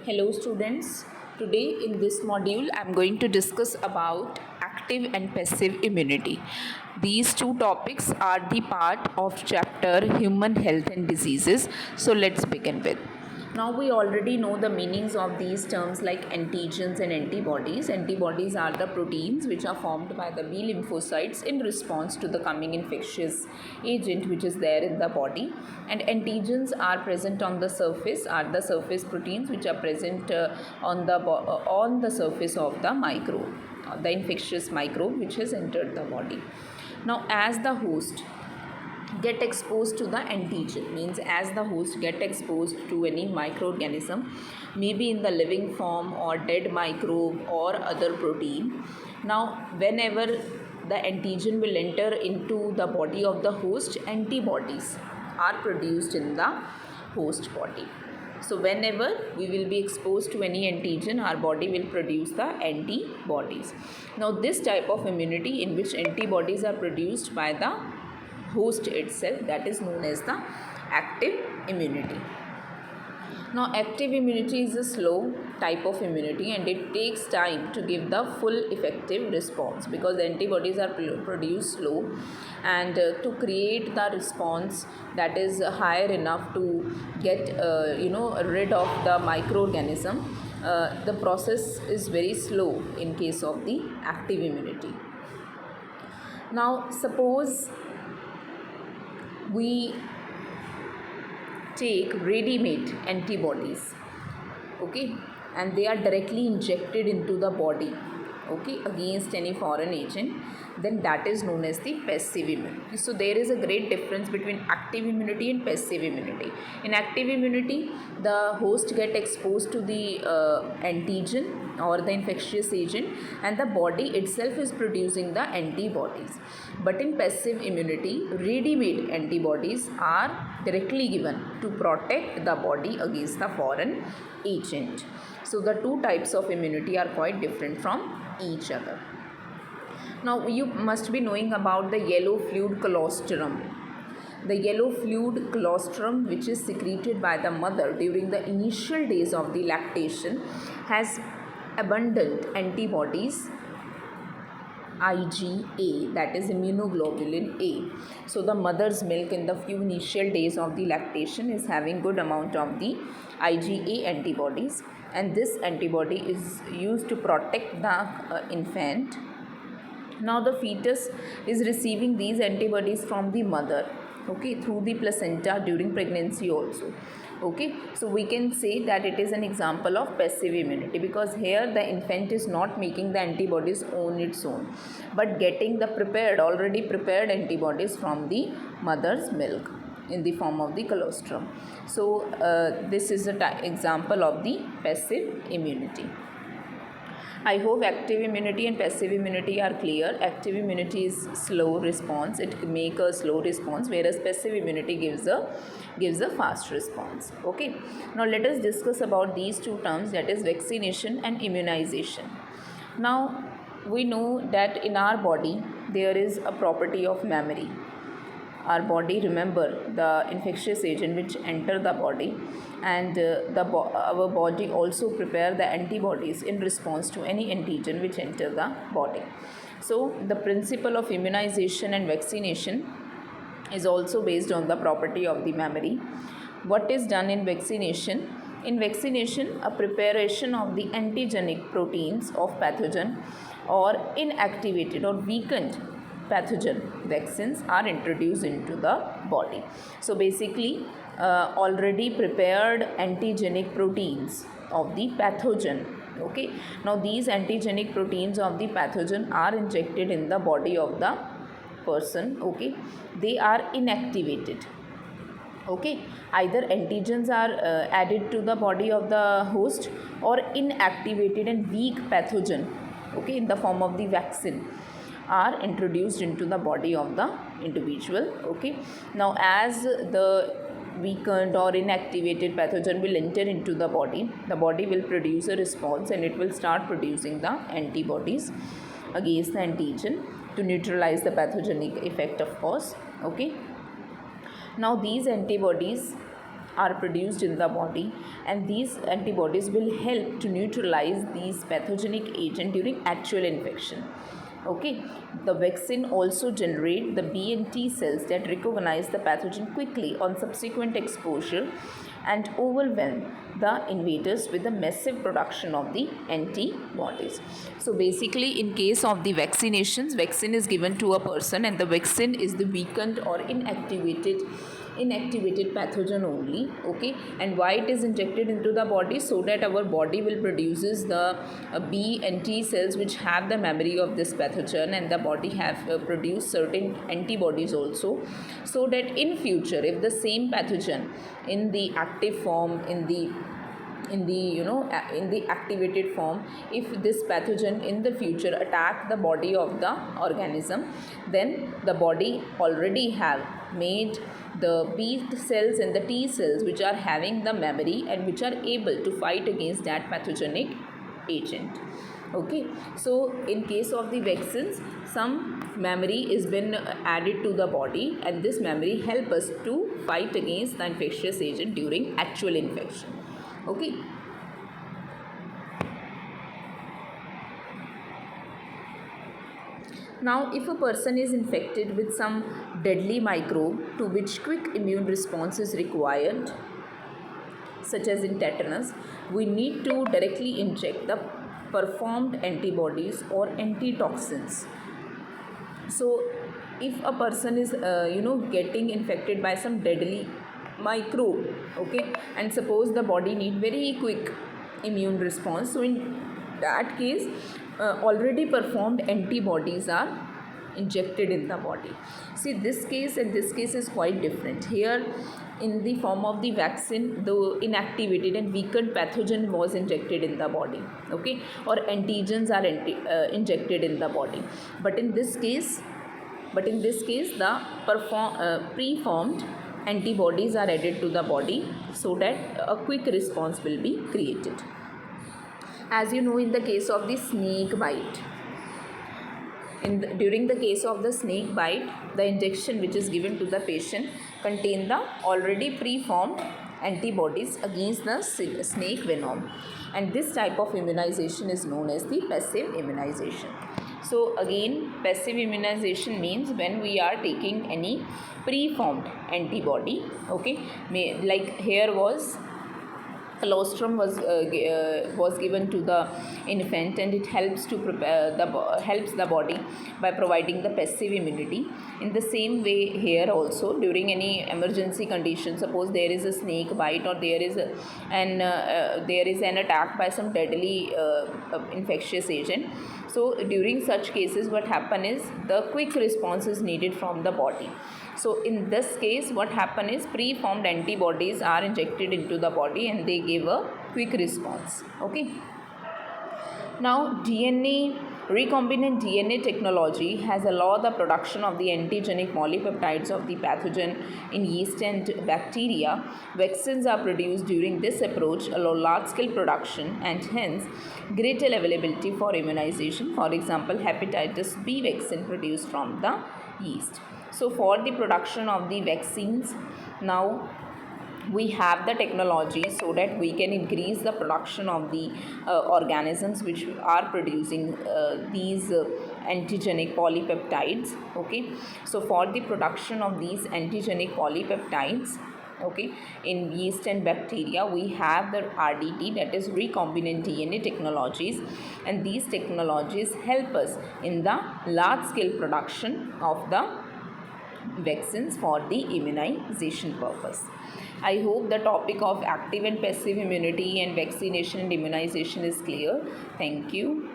Hello students, today in this module I am going to discuss about active and passive immunity. These two topics are the part of chapter Human Health and Diseases. So let's begin with. Now we already know the meanings of these terms like antigens and antibodies. Antibodies are the proteins which are formed by the B lymphocytes in response to the coming infectious agent which is there in the body, and antigens are present on the surface, are the surface proteins which are present on the surface of the microbe, the infectious microbe which has entered the body. Now as the host get exposed to the antigen, means as the host get exposed to any microorganism, maybe in the living form or dead microbe or other protein. Now whenever the antigen will enter into the body of the host, antibodies are produced in the host body. So whenever we will be exposed to any antigen, our body will produce the antibodies. Now this type of immunity in which antibodies are produced by the host itself, that is known as the active immunity. Now active immunity is a slow type of immunity and it takes time to give the full effective response because antibodies are produced slow, and to create the response that is higher enough to get rid of the microorganism, the process is very slow in case of the active immunity. Now suppose we take ready-made antibodies, okay, and they are directly injected into the body, okay, against any foreign agent, then that is known as the passive immunity. So there is a great difference between active immunity and passive immunity. In active immunity, the host get exposed to the antigen or the infectious agent and the body itself is producing the antibodies. But in passive immunity, ready-made antibodies are directly given to protect the body against the foreign agent. So the two types of immunity are quite different from each other. Now you must be knowing about the yellow fluid colostrum. The yellow fluid colostrum, which is secreted by the mother during the initial days of the lactation, has abundant antibodies IgA, that is immunoglobulin A. So the mother's milk in the few initial days of the lactation is having good amount of the IgA antibodies, and this antibody is used to protect the infant. Now the fetus is receiving these antibodies from the mother, okay, through the placenta during pregnancy also. Okay, so we can say that it is an example of passive immunity because here the infant is not making the antibodies on its own but getting the already prepared antibodies from the mother's milk in the form of the colostrum. So this is an example of the passive immunity. I hope active immunity and passive immunity are clear. Active immunity is slow response, it makes a slow response, whereas passive immunity gives a fast response. Okay, now let us discuss about these two terms, that is vaccination and immunization. Now we know that in our body there is a property of memory. Our body remember the infectious agent which enter the body, and our body also prepare the antibodies in response to any antigen which enter the body. So the principle of immunization and vaccination is also based on the property of the memory. What is done in vaccination? In vaccination, a preparation of the antigenic proteins of pathogen or inactivated or weakened pathogen vaccines are introduced into the body. So basically already prepared antigenic proteins of the pathogen, okay, now these antigenic proteins of the pathogen are injected in the body of the person, okay, they are inactivated, okay, either antigens are added to the body of the host or inactivated and weak pathogen, okay, in the form of the vaccine are introduced into the body of the individual. Okay, now as the weakened or inactivated pathogen will enter into the body will produce a response and it will start producing the antibodies against the antigen to neutralize the pathogenic effect, of course. Okay, now these antibodies are produced in the body, and these antibodies will help to neutralize these pathogenic agent during actual infection. Okay, the vaccine also generate the B and T cells that recognize the pathogen quickly on subsequent exposure and overwhelm the invaders with the massive production of the antibodies. So basically, in case of the vaccinations, vaccine is given to a person and the vaccine is the weakened or inactivated pathogen only. Okay, and why it is injected into the body? So that our body will produces the B and T cells which have the memory of this pathogen, and the body have produced certain antibodies also, so that in future if the same pathogen in the active form, in the activated form, if this pathogen in the future attack the body of the organism, then the body already have made the B cells and the T cells which are having the memory and which are able to fight against that pathogenic agent. Okay, so in case of the vaccines, some memory is been added to the body, and this memory help us to fight against the infectious agent during actual infection. Okay. Now, if a person is infected with some deadly microbe to which quick immune response is required, such as in tetanus, we need to directly inject the performed antibodies or antitoxins. So, if a person is getting infected by some deadly microbe, okay, and suppose the body need very quick immune response, so in that case already performed antibodies are injected in the body. See, this case and this case is quite different. Here in the form of the vaccine, the inactivated and weakened pathogen was injected in the body, okay, or antigens are injected in the body. But in this case the preformed antibodies are added to the body so that a quick response will be created. As you know, in the case of the snake bite, during the case of the snake bite, the injection which is given to the patient contain the already preformed antibodies against the snake venom, and this type of immunization is known as the passive immunization. So again, passive immunization means when we are taking any preformed antibody, okay, like here was colostrum was given to the infant, and it helps to prepare helps the body by providing the passive immunity. In the same way, here also during any emergency condition, suppose there is a snake bite or there is an attack by some deadly infectious agent. So during such cases, what happen is the quick response is needed from the body. So in this case, what happen is preformed antibodies are injected into the body and they give a quick response. Okay. Now, recombinant DNA technology has allowed the production of the antigenic polypeptides of the pathogen in yeast and bacteria. Vaccines are produced during this approach, allow large-scale production and hence greater availability for immunization. For example, hepatitis B vaccine produced from the yeast. So for the production of the vaccines, now we have the technology so that we can increase the production of the organisms which are producing these antigenic polypeptides. Okay, so for the production of these antigenic polypeptides, okay, in yeast and bacteria, we have the RDT, that is recombinant DNA technologies, and these technologies help us in the large scale production of the vaccines for the immunization purpose. I hope the topic of active and passive immunity and vaccination and immunization is clear. Thank you.